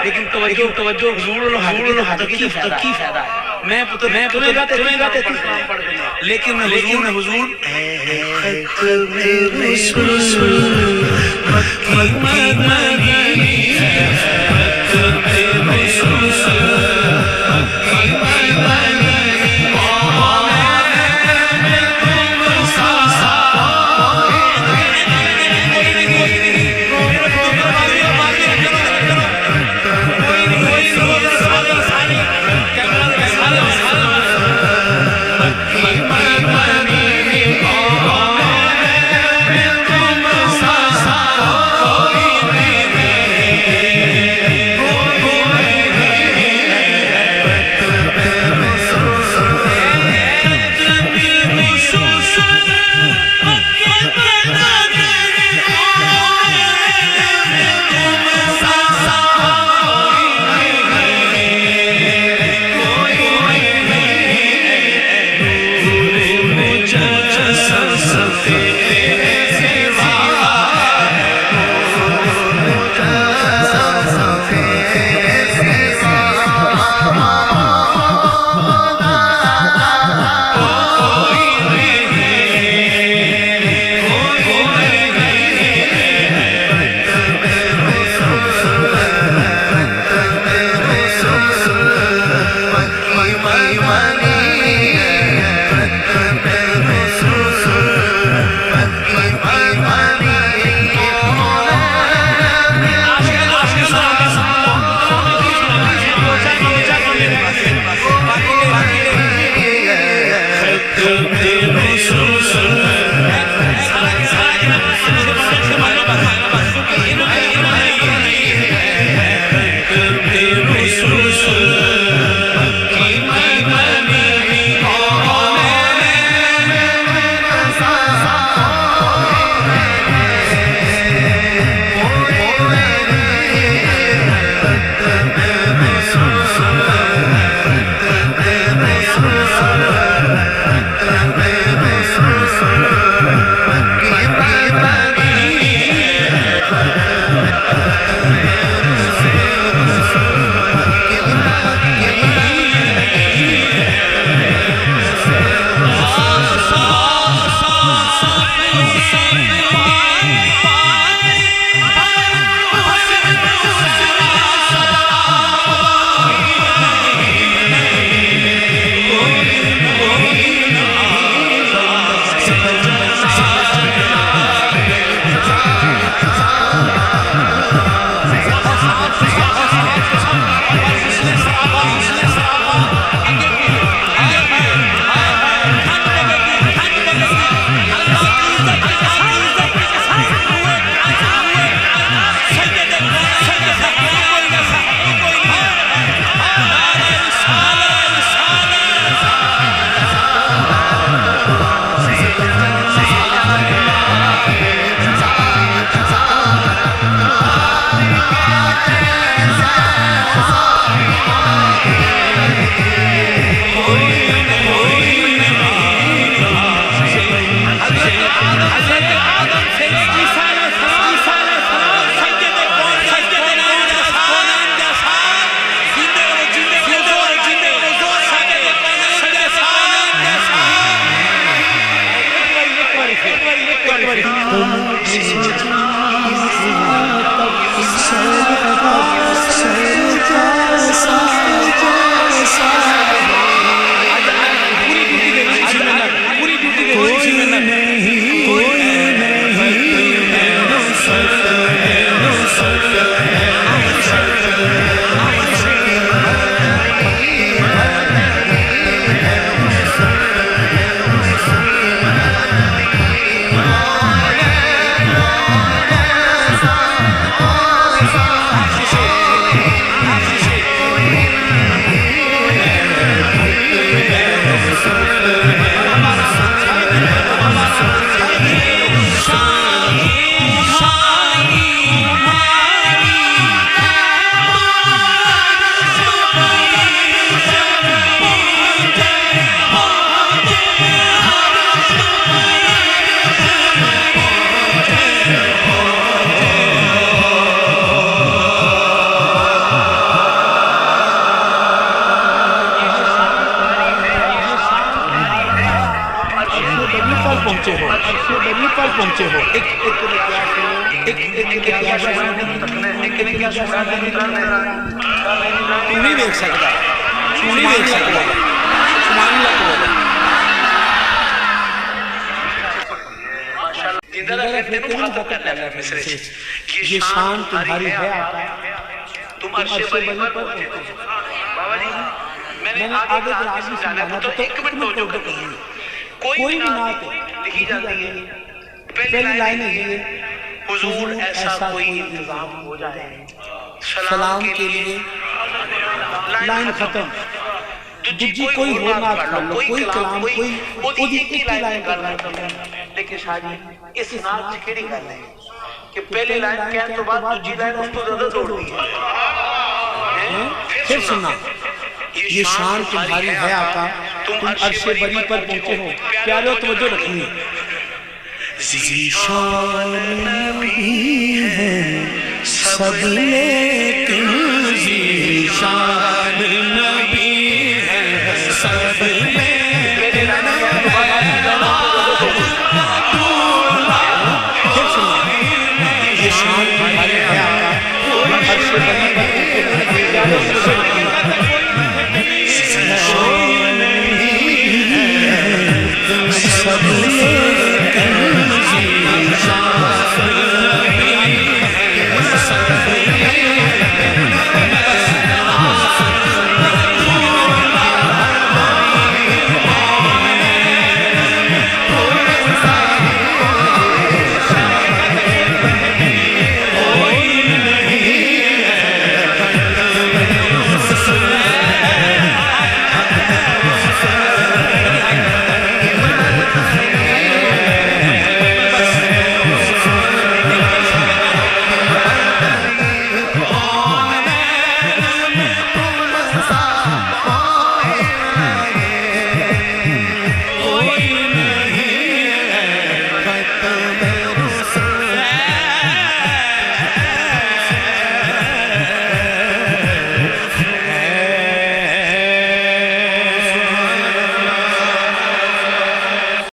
लेकिन तवज्जो हुजूर हाथ की फायदा है। मैं लेकिन हुजूर पहुंचे हो, पर पहुंचे हो। तू नहीं देख सकता, तू नहीं देख सकता। ये शान तुम्हारी है आका, तुम अर्श बरी पर पहुंचे हो। बाबा जी मैंने आगे राजी समझाना तो एक मिनट तो कोई भी नात लिखी जाती है, पहली लाइन है हुजूर ऐसा कोई इंतजाम हो जाए सलाम के लिए, लाइन खत्म। दूजी कोई और नात कर लो, कोई कलाम, कोई ओदी एक ही लाइन कर लो। लेकिन शादी इस नात च केड़ी गल है कि पहली लाइन कहने तो बाद दूजी लाइन उस तो ज्यादा दौड़नी है। फिर सुनना, ये शान तुम्हारी है आका, तुम अर्श बरी पर पहुंचे हो। प्यारे तवज्जो रखनी, ज़ीशान नबी है सब लेकिन ज़ीशान